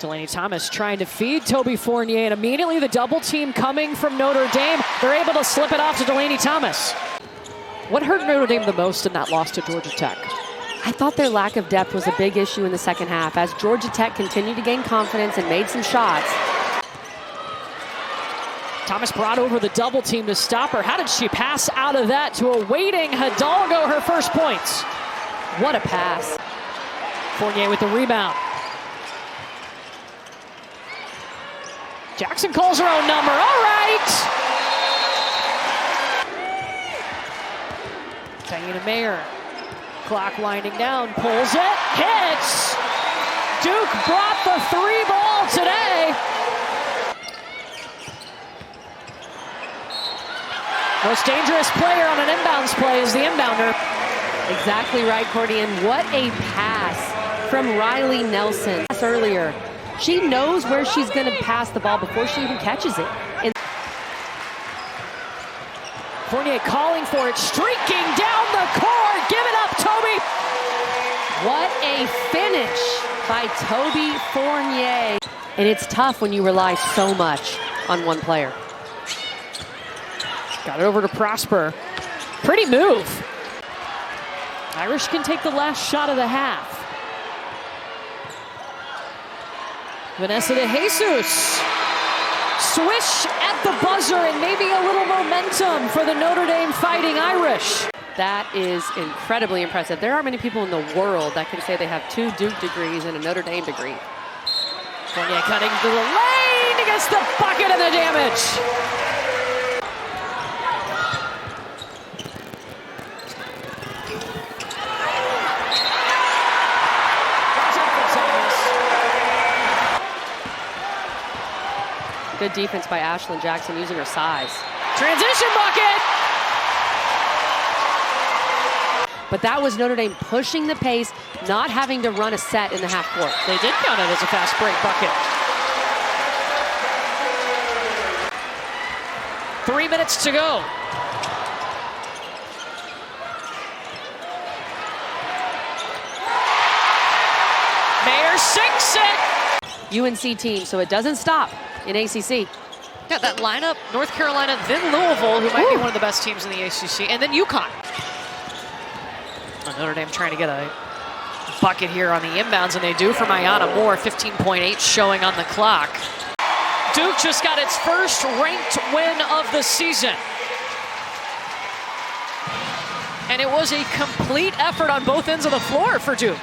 Delaney Thomas trying to feed Toby Fournier, and immediately the double team coming from Notre Dame. They're able to slip it off to Delaney Thomas. What hurt Notre Dame the most in that loss to Georgia Tech? I thought their lack of depth was a big issue in the second half as Georgia Tech continued to gain confidence and made some shots. Thomas brought over the double team to stop her. How did she pass out of that to a waiting Hidalgo, her first points? What a pass. Fournier with the rebound. Jackson calls her own number. All right. Diana Mayer. Clock winding down. Pulls it. Hits. Duke brought the three ball today. Most dangerous player on an inbounds play is the inbounder. Exactly right, Courtney. And what a pass from Riley Nelson earlier. She knows where she's going to pass the ball before she even catches it. And Fournier calling for it, streaking down the court. Give it up, Toby. What a finish by Toby Fournier. And it's tough when you rely so much on one player. Got it over to Prosper. Pretty move. Irish can take the last shot of the half. Vanessa de Jesus. Swish at the buzzer and maybe a little momentum for the Notre Dame Fighting Irish. That is incredibly impressive. There aren't many people in the world that can say they have 2 Duke degrees and a Notre Dame degree. Fournier cutting to the lane, gets the bucket and the damage. Good defense by Ashlyn Jackson using her size. Transition bucket! But that was Notre Dame pushing the pace, not having to run a set in the half court. They did count it as a fast break bucket. 3 minutes to go. Mayer sinks it! UNC team, so it doesn't stop in ACC. Yeah, that lineup, North Carolina, then Louisville, who might be one of the best teams in the ACC, and then UConn. Notre Dame trying to get a bucket here on the inbounds, and they do from Ayanna Moore, 15.8 showing on the clock. Duke just got its first ranked win of the season. And it was a complete effort on both ends of the floor for Duke.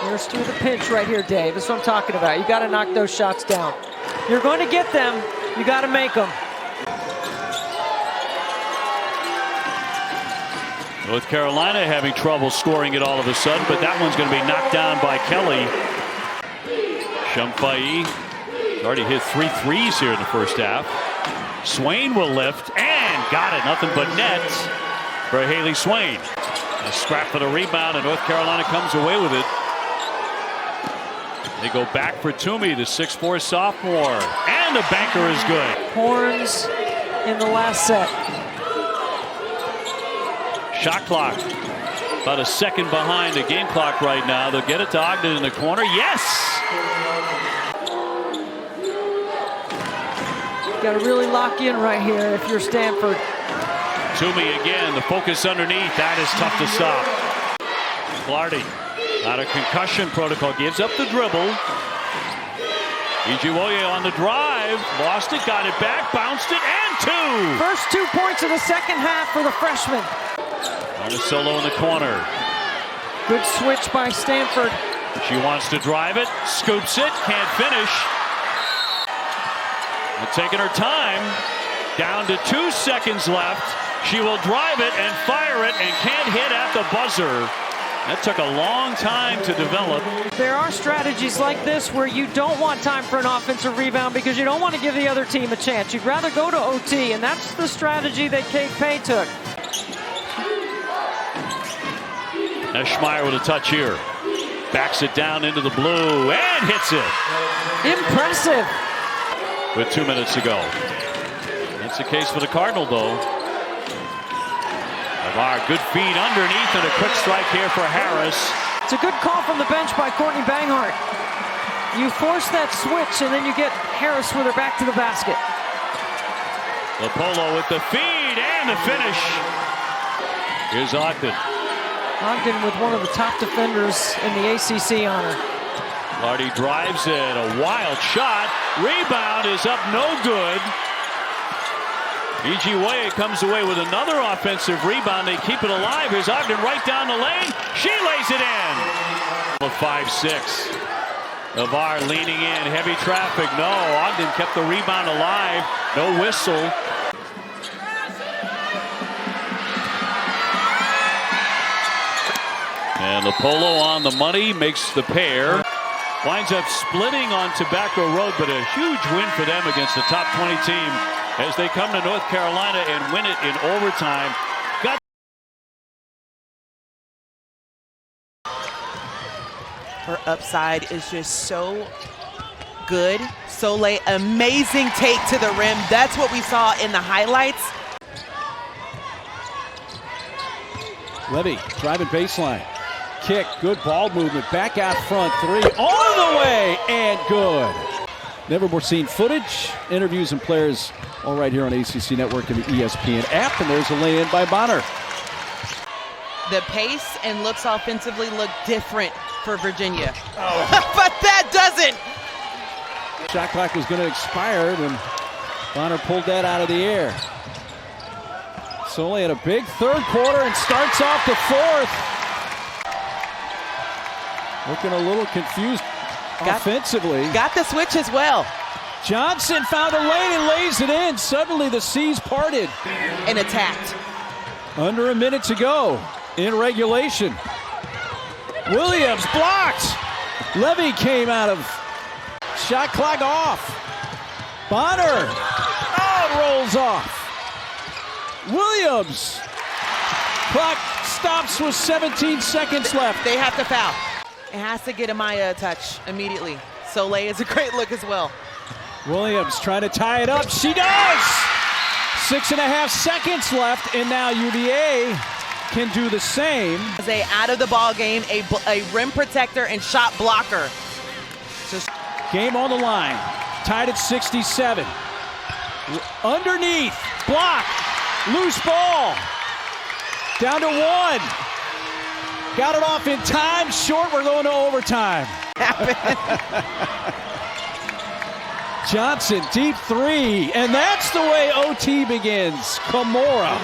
Here's to the pinch right here, Dave. That's what I'm talking about. You got to knock those shots down. You're going to get them. You got to make them. North Carolina having trouble scoring it all of a sudden, but that one's going to be knocked down by Kelly. Shumpai already hit 3 threes here in the first half. Swain will lift and got it. Nothing but net for Haley Swain. A scrap for the rebound, and North Carolina comes away with it. They go back for Toomey, the 6'4" sophomore, and the banker is good. Horns in the last set. Shot clock about a second behind the game clock right now. They'll get it to Ogden in the corner. Yes! Got to really lock in right here if you're Stanford. Toomey again, the focus underneath. That is tough to stop. Clardy out of concussion protocol, gives up the dribble. Ijiwoye on the drive, lost it, got it back, bounced it, and 2! First 2 points of the second half for the freshman. On the solo in the corner. Good switch by Stanford. She wants to drive it, scoops it, can't finish. And taking her time, down to 2 seconds left. She will drive it and fire it and can't hit at the buzzer. That took a long time to develop. There are strategies like this where you don't want time for an offensive rebound because you don't want to give the other team a chance. You'd rather go to OT, and that's the strategy that Kate Pay took. Eschmeyer with a touch here. Backs it down into the blue and hits it. Impressive. With 2 minutes to go. That's the case for the Cardinal, though. Bar, good feed underneath and a quick strike here for Harris. It's a good call from the bench by Courtney Banghart. You force that switch and then you get Harris with her back to the basket. Lopolo with the feed and the finish. Here's Ogden. Ogden with one of the top defenders in the ACC on her. Lardy drives it, a wild shot. Rebound is up, no good. E.G. Way comes away with another offensive rebound. They keep it alive. Here's Ogden right down the lane. She lays it in. 5-6. Navarre leaning in. Heavy traffic. No. Ogden kept the rebound alive. No whistle. And Lopolo on the money. Makes the pair. Winds up splitting on Tobacco Road, but a huge win for them against the top 20 team as they come to North Carolina and win it in overtime. Her upside is just so good. Soleil, amazing take to the rim. That's what we saw in the highlights. Levy driving baseline. Kick, good ball movement, back out front, three, all the way, and good. Never more seen footage, interviews, and players all right here on ACC Network and the ESPN app, and there's a lay-in by Bonner. The pace and looks offensively look different for Virginia. But that doesn't. Shot clock was going to expire when Bonner pulled that out of the air. Soleil had a big third quarter and starts off the fourth. Looking a little confused offensively. Got the switch as well. Johnson found a lane and lays it in. Suddenly the seas parted. And attacked. Under a minute to go in regulation. Williams blocked. Levy came out of shot clock off. Bonner. Oh, rolls off. Williams. Clock stops with 17 seconds left. They have to foul. It has to get Amaya a touch immediately. Soleil is a great look as well. Williams trying to tie it up. She does! 6.5 seconds left, and now UVA can do the same. As a out of the ball game, a rim protector and shot blocker. Just game on the line. Tied at 67. Underneath. Block. Loose ball. Down to one. Got it off in time. Short. We're going to overtime. Johnson, deep three. And that's the way OT begins. Kimura.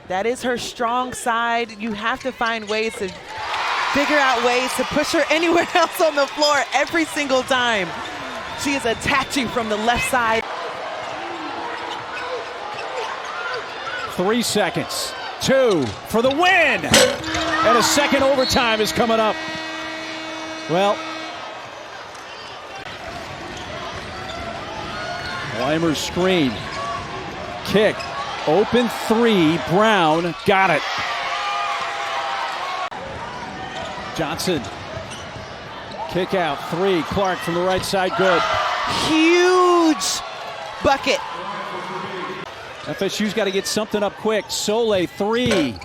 that is her strong side. You have to find ways to figure out ways to push her anywhere else on the floor every single time. She is attaching from the left side. 3 seconds. 2 for the win. And a second overtime is coming up. Well, Weimer's screen. Kick. Open three. Brown got it. Johnson. Kick out. 3. Clark from the right side. Good. Huge bucket. FSU's got to get something up quick. Soleil 3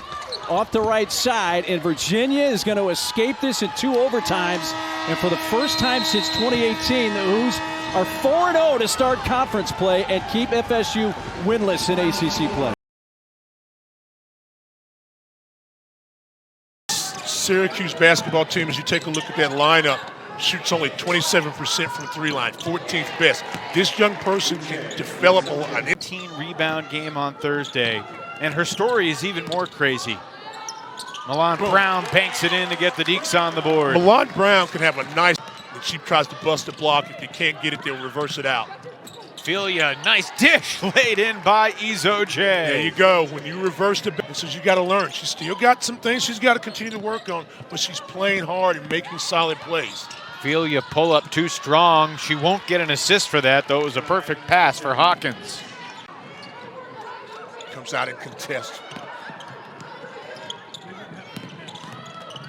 off the right side, and Virginia is going to escape this in 2 overtimes. And for the first time since 2018, the Hoos are 4-0 to start conference play and keep FSU winless in ACC play. Syracuse basketball team, as you take a look at that lineup, shoots only 27% from 3 line, 14th best. This young person can develop an 18 rebound game on Thursday, and her story is even more crazy. Milan Brown banks it in to get the Deeks on the board. Milan Brown can have a nice, when she tries to bust a block. If you can't get it, they'll reverse it out. Ophelia, nice dish laid in by Izo J. There you go. When you reverse the balances, you got to learn. She's still got some things she's got to continue to work on, but she's playing hard and making solid plays. Ophelia pull up too strong. She won't get an assist for that, though it was a perfect pass for Hawkins. Comes out and contests.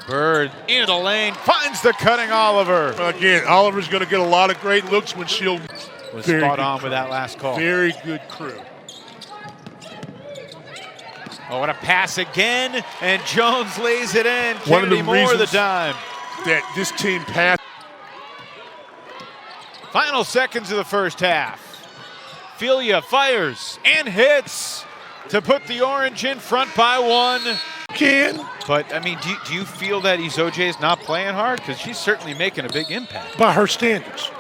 Bird into the lane, finds the cutting Oliver. Again, Oliver's going to get a lot of great looks when she'll... Was spot on with that last call. Very good crew. Oh, what a pass again, and Jones lays it in. One of the Kennedy Moore the reasons dime. that this team passed. Final seconds of the first half. Filia fires and hits to put the Orange in front by 1. But, I mean, do you feel that Izoje is not playing hard? Because she's certainly making a big impact. By her standards.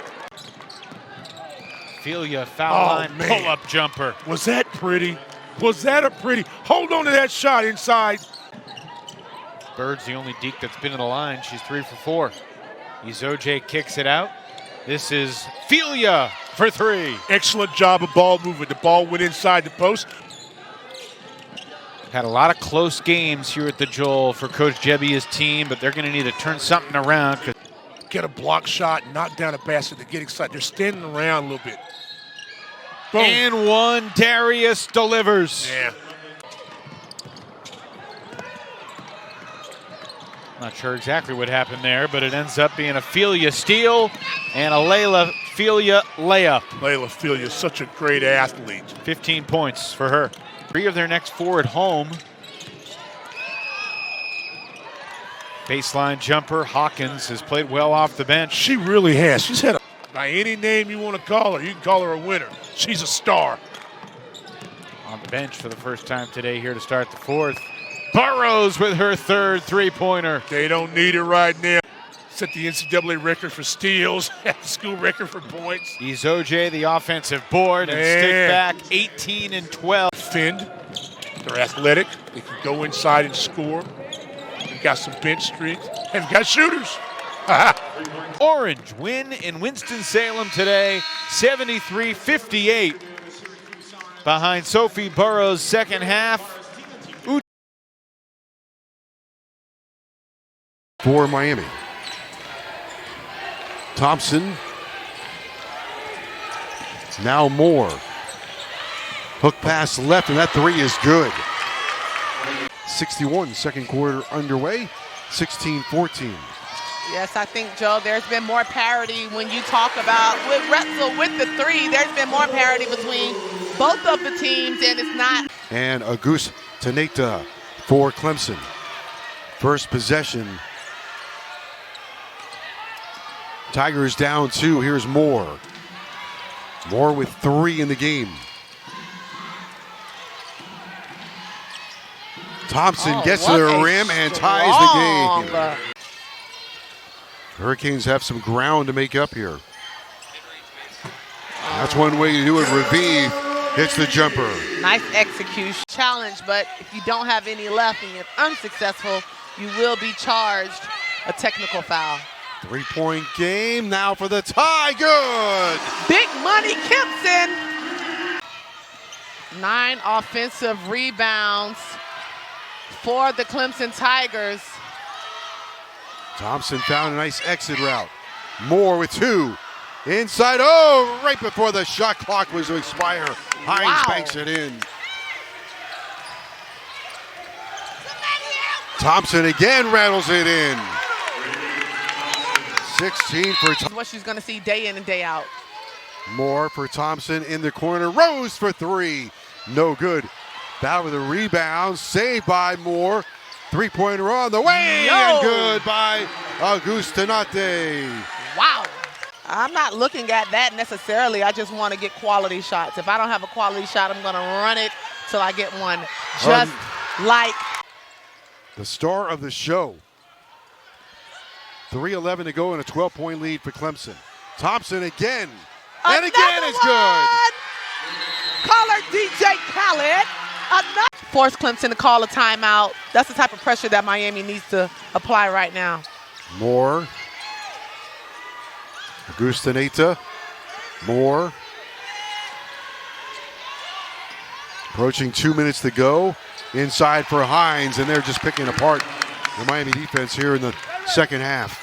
Filia foul line, pull-up jumper. Was that pretty? Was that a pretty? Hold on to that shot inside. Bird's the only Deke that's been in the line. She's 3 for 4. Izoje kicks it out. This is Filia for 3. Excellent job of ball movement. The ball went inside the post. Had a lot of close games here at the Joel for Coach Jebbia's team, but they're going to need to turn something around. Get a block shot, knock down a basket to get excited. They're standing around a little bit. Boom. And 1, Darius delivers. Yeah. Not sure exactly what happened there, but it ends up being a Filia steal and a Layla Filia layup. Layla Filia is such a great athlete. 15 points for her. 3 of their next 4 at home. Baseline jumper. Hawkins has played well off the bench. She really has. She's had by any name you want to call her, you can call her a winner. She's a star. On the bench for the first time today here to start the 4th. Burrows with her 3rd three-pointer. They don't need it right now. Set the NCAA record for steals, school record for points. Izoje, the offensive board, and stick back 18 and 12. Defend. They're athletic. They can go inside and score. They've got some bench strength. They've got shooters. Orange win in Winston-Salem today, 73-58. Behind Sophie Burrows' second half. For Miami. Thompson. Now Moore. Hook pass left, and that 3 is good. 61, second quarter underway, 16-14. Yes, I think, Joe, there's been more parity when you talk about with Retzel with the 3. There's been more parity between both of the teams, and it's not. And Auguste Teneta for Clemson. First possession. Tigers down 2. Here's Moore. Moore with 3 in the game. Thompson gets to the rim and ties the game. Hurricanes have some ground to make up here. That's one way to do it. Raviv hits the jumper. Nice execution. Challenge, but if you don't have any left and you're unsuccessful, you will be charged a technical foul. 3-point game now for the tie. Good. Big money Kempson. 9 offensive rebounds for the Clemson Tigers. Thompson found a nice exit route. Moore with 2. Inside, oh, right before the shot clock was to expire. Hines banks it in. Thompson again rattles it in. 16 for Thompson. What she's going to see day in and day out. Moore for Thompson in the corner. Rose for 3. No good. Battle with a rebound. Saved by Moore. 3-pointer on the way. And good by Auguste Teneta. Wow. I'm not looking at that necessarily. I just want to get quality shots. If I don't have a quality shot, I'm going to run it till I get one. Just like the star of the show. 3:11 to go and a 12-point lead for Clemson. Thompson again. And again is good. Call her DJ Khaled. Force Clemson to call a timeout. That's the type of pressure that Miami needs to apply right now. Moore. Auguste Teneta. Moore. Approaching 2 minutes to go. Inside for Hines, and they're just picking apart the Miami defense here in the second half.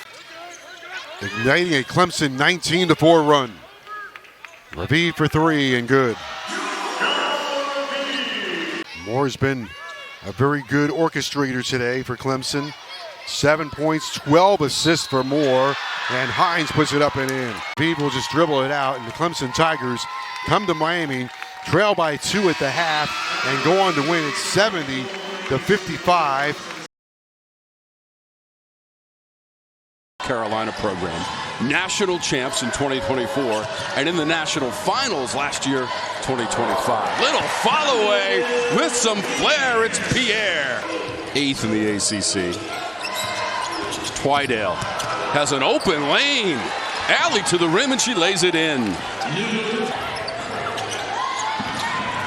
Igniting a Clemson 19-4 run. Raviv for 3 and good. Moore's been a very good orchestrator today for Clemson. 7 points, 12 assists for Moore, and Hines puts it up and in. Raviv will just dribble it out, and the Clemson Tigers come to Miami trail by 2 at the half, and go on to win it 70-55. Carolina program, national champs in 2024, and in the national finals last year, 2025. Little follow away with some flair. It's Pierre, 8th in the ACC. Twydale has an open lane. Alley to the rim, and she lays it in.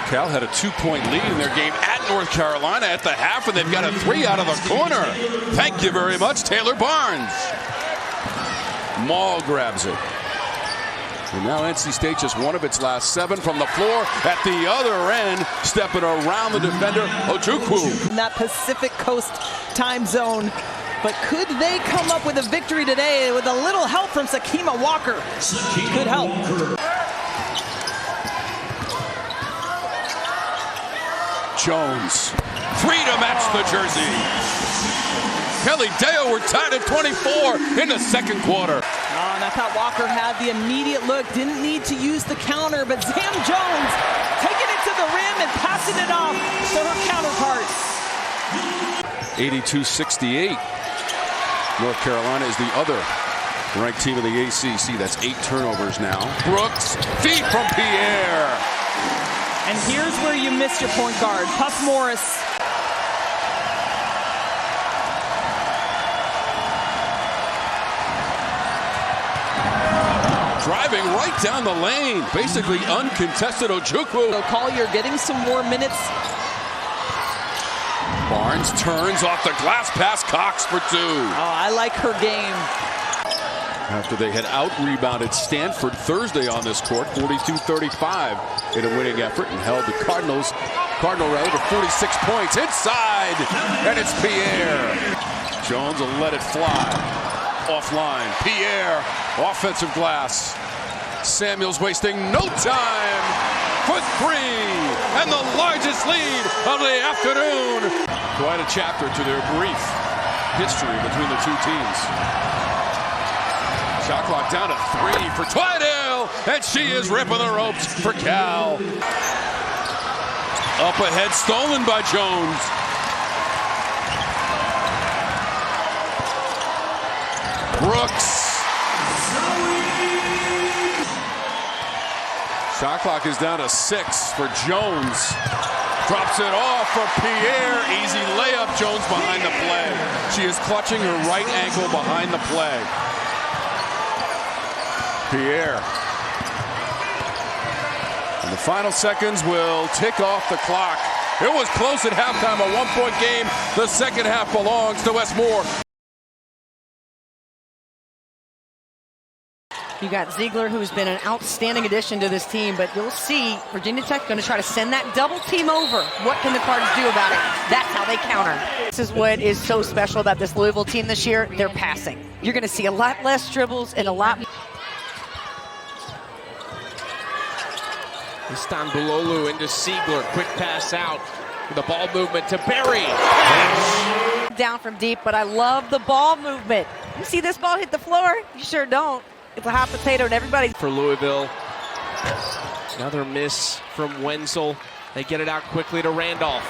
Cal had a 2-point lead in their game at North Carolina at the half, and they've got a 3 out of the corner. Thank you very much, Taylor Barnes. Maul grabs it. And now NC State just one of its last 7 from the floor. At the other end, stepping around the defender, Ojukwu. In that Pacific Coast time zone. But could they come up with a victory today with a little help from Sakima Walker? Could help. Jones, 3 to match the jersey. Kelly Deo were tied at 24 in the second quarter. Oh, and I thought Walker had the immediate look, didn't need to use the counter, but Zam Jones taking it to the rim and passing it off to her counterpart. 82-68. North Carolina is the other ranked team in the ACC. That's 8 turnovers now. Brooks, feed from Pierre. And here's where you miss your point guard, Puff Morris. Driving right down the lane. Basically uncontested Ojukwu. So Collier getting some more minutes. Barnes turns off the glass pass. Cox for 2. Oh, I like her game. After they had out-rebounded Stanford Thursday on this court, 42-35 in a winning effort, and held the Cardinal to 46 points inside, and it's Pierre. Jones will let it fly. Offline, Pierre, offensive glass. Samuels wasting no time for 3, and the largest lead of the afternoon. Quite a chapter to their brief history between the two teams. Shot clock down to 3 for Twydale, and she is ripping the ropes for Cal. Up ahead, stolen by Jones. Brooks. Shot clock is down to 6 for Jones. Drops it off for Pierre. Easy layup. Jones behind the play. She is clutching her right ankle behind the play. Pierre. And the final seconds will tick off the clock. It was close at halftime, a 1-point game. The second half belongs to Westmore. You got Ziegler, who's been an outstanding addition to this team, but you'll see Virginia Tech going to try to send that double team over. What can the Cards do about it? That's how they counter. This is what is so special about this Louisville team this year. They're passing. You're going to see a lot less dribbles and a lot. Istanbuloglu into Ziegler. Quick pass out. The ball movement to Berry. Down from deep, but I love the ball movement. You see this ball hit the floor? You sure don't. It's a hot potato and everybody's. For Louisville. Another miss from Wenzel. They get it out quickly to Randolph.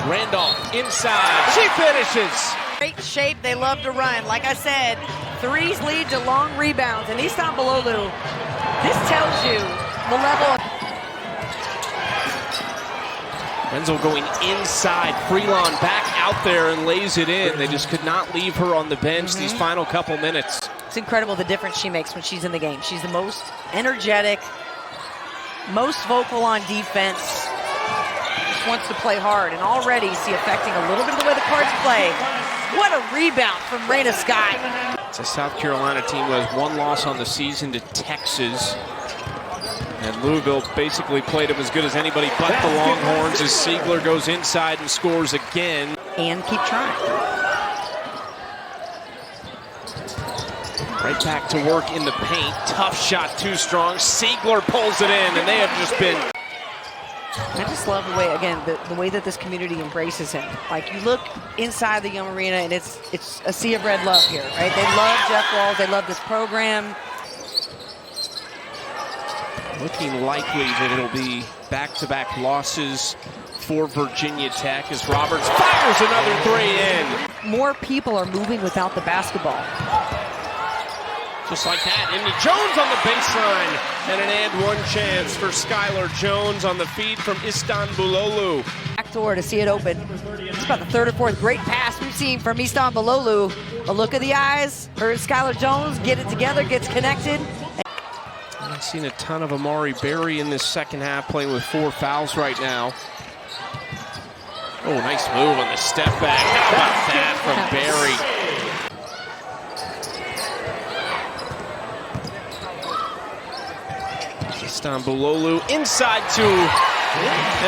Randolph inside. She finishes. Great shape. They love to run. Like I said, 3s lead to long rebounds. And Istanbuloglu, this tells you the level of. Wenzel going inside. Freelon back out there and lays it in. They just could not leave her on the bench these final couple minutes. It's incredible the difference she makes when she's in the game. She's the most energetic, most vocal on defense, just wants to play hard, and already you see affecting a little bit of the way the Cards play. What a rebound from Raina Scott. It's a South Carolina team who has 1 loss on the season to Texas. And Louisville basically played them as good as anybody but the Longhorns as Ziegler goes inside and scores again. And keep trying. Right back to work in the paint. Tough shot, too strong. Ziegler pulls it in, and they have just been. I just love the way, again, the way that this community embraces him. Like, you look inside the Yum Arena, and it's a sea of red love here, right? They love Jeff Walz. They love this program. Looking likely that it'll be back-to-back losses for Virginia Tech as Roberts fires another three in. More people are moving without the basketball. Just like that, Emmy Jones on the baseline, and an and one chance for Skylar Jones on the feed from Istanbuloglu. Backdoor to see it open. It's about the third or fourth great pass we've seen from Istanbuloglu. A look of the eyes for Skylar Jones, get it together, gets connected. I've seen a ton of Amari Berry in this second half, playing with 4 fouls right now. Oh, nice move on the step back. How about that from Berry? Istanbuloglu inside to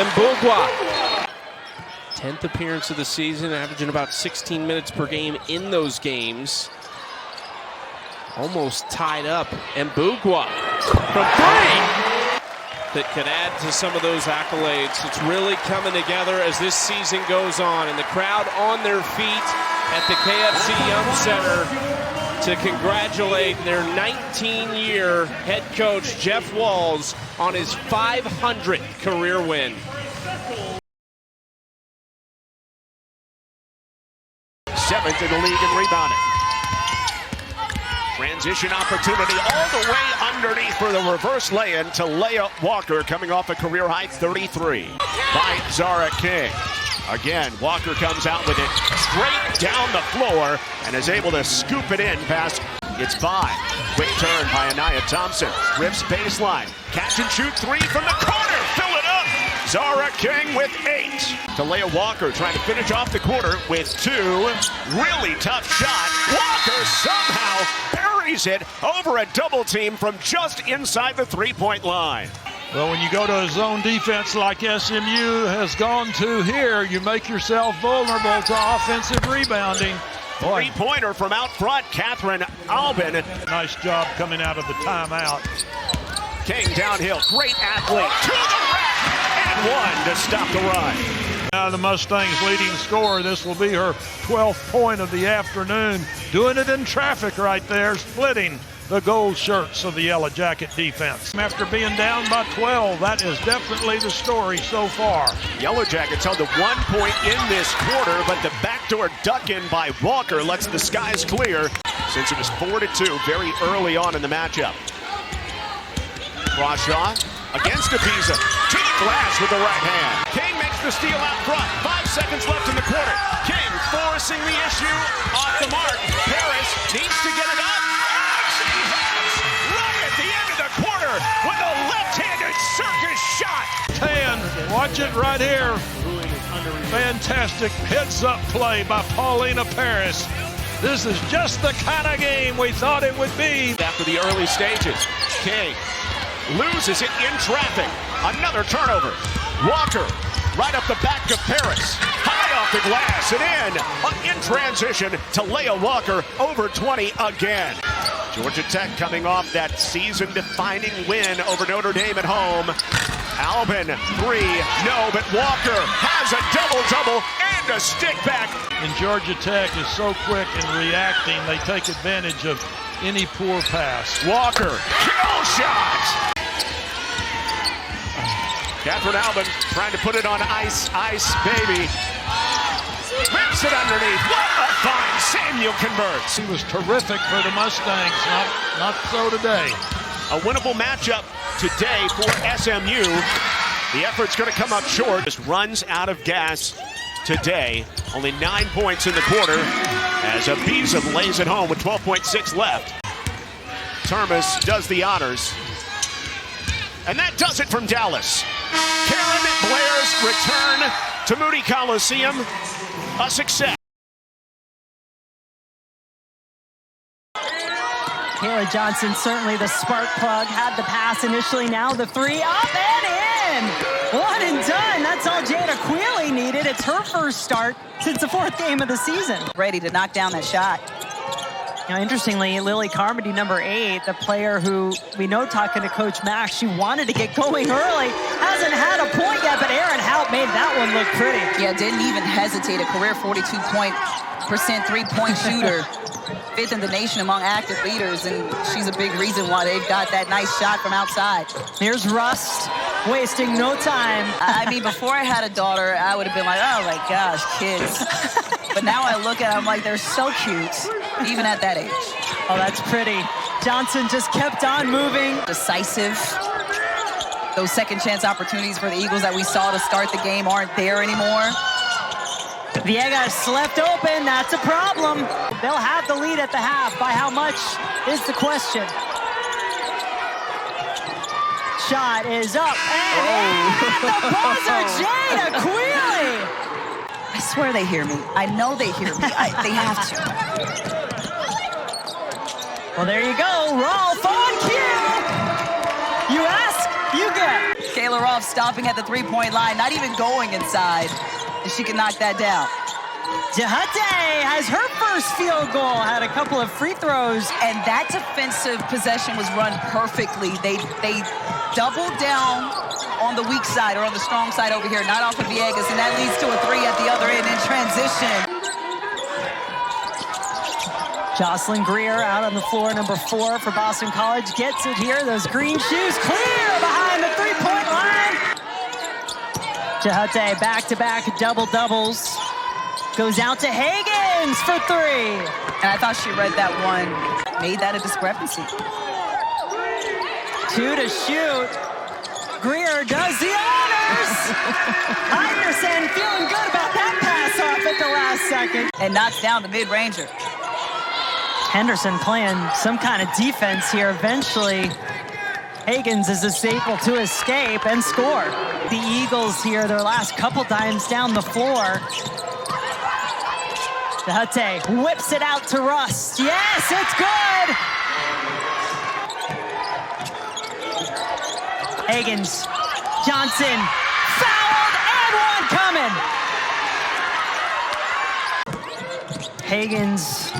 Mbugwa. 10th appearance of the season, averaging about 16 minutes per game in those games. Almost tied up. Mbugwa from 3. That could add to some of those accolades. It's really coming together as this season goes on, and the crowd on their feet at the KFC Yum Center to congratulate their 19-year head coach, Jeff Walz, on his 500th career win. 7th in the league in rebounding. Transition opportunity all the way underneath for the reverse lay-in to Leah Walker, coming off a career-high 33 by Zara King. Again, Walker comes out with it straight down the floor and is able to scoop it in past. It's by. Quick turn by Anaya Thompson. Rips baseline. Catch and shoot 3 from the corner. Fill it up. Zara King with 8. To Leah Walker trying to finish off the quarter with 2. Really tough shot. Walker somehow buries it over a double team from just inside the 3-point line. Well, when you go to a zone defense like SMU has gone to here, you make yourself vulnerable to offensive rebounding. Three-pointer from out front, Catherine Albin. Nice job coming out of the timeout. King downhill, great athlete, to the rack, and 1 to stop the run. Now the Mustangs leading scorer, this will be her 12th point of the afternoon. Doing it in traffic right there, splitting the gold shirts of the Yellow Jacket defense. After being down by 12, that is definitely the story so far. Yellow Jackets held to 1 point in this quarter, but the backdoor duck in by Walker lets the skies clear since it was 4-2 very early on in the matchup. Crawshaw against Ibiza, to the glass with the right hand. King makes the steal out front. 5 seconds left in the quarter. King forcing the issue off the mark. Paris needs to get it up. Right at the end of the quarter with a left-handed circus shot. Watch it right here. Fantastic heads-up play by Paulina Paris. This is just the kind of game we thought it would be. After the early stages, King loses it in traffic. Another turnover. Walker right up the back of Paris. High off the glass and in transition to Leah Walker, over 20 again. Georgia Tech coming off that season-defining win over Notre Dame at home. Albin, 3, no, but Walker has a double-double and a stick back. And Georgia Tech is so quick in reacting, they take advantage of any poor pass. Walker, kill shot! Catherine Albin trying to put it on ice, baby. Rips it underneath. What a find. Samuel converts. He was terrific for the Mustangs, not so today. A winnable matchup today for SMU. The effort's going to come up short. Just runs out of gas today. Only 9 points in the quarter as Ibiza lays it home with 12.6 left. Termes does the honors. And that does it from Dallas. Karen Blair's return to Moody Coliseum, a success. Kayla Johnson, certainly the spark plug, had the pass initially, now the 3, up and in! 1 and done, that's all Jada Quealy needed. It's her first start since the 4th game of the season. Ready to knock down that shot. Now, interestingly, Lily Carmody, number 8, the player who we know talking to Coach Max, she wanted to get going early, hasn't had a point yet, but Erin Howe made that one look pretty. Yeah, didn't even hesitate. A career 42% three-point shooter. 5th in the nation among active leaders, and she's a big reason why they've got that nice shot from outside. Here's Rust, wasting no time. I mean, before I had a daughter, I would have been like, oh my gosh, kids. But now I look at them, I'm like, they're so cute, even at that age. Oh, that's pretty. Johnson just kept on moving. Decisive. Those second chance opportunities for the Eagles that we saw to start the game aren't there anymore. Villegas left open. That's a problem. They'll have the lead at the half. By how much is the question. Shot is up. And the buzzer, Jada Quealy. I swear they hear me. I know they hear me. They have to. Well, there you go. Rolf on cue. You ask, you get. Kayla Rolf stopping at the three-point line, not even going inside. And she can knock that down. Jahate has her first field goal, had a couple of free throws. And that defensive possession was run perfectly. They doubled down on the weak side, or on the strong side over here, not off of Villegas, and that leads to a three at the other end in transition. Jocelyn Greer out on the floor, number 4 for Boston College, gets it here. Those green shoes clear behind the three-point line. Jahate back-to-back double-doubles. Goes out to Higgins for 3. And I thought she read that one, made that a discrepancy. 2 to shoot. Greer does the honors. Iverson feeling good about that pass off at the last second. And knocks down the mid-ranger. Henderson playing some kind of defense here. Eventually, Higgins is able to escape and score. The Eagles here, their last couple times down the floor. Jahate whips it out to Rust. Yes, it's good! Higgins, Johnson, fouled, and one coming. Higgins,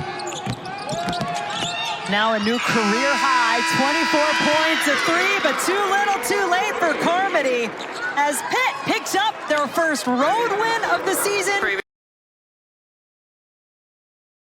now a new career high, 24 points, a 3, but too little too late for Carmody as Pitt picks up their first road win of the season.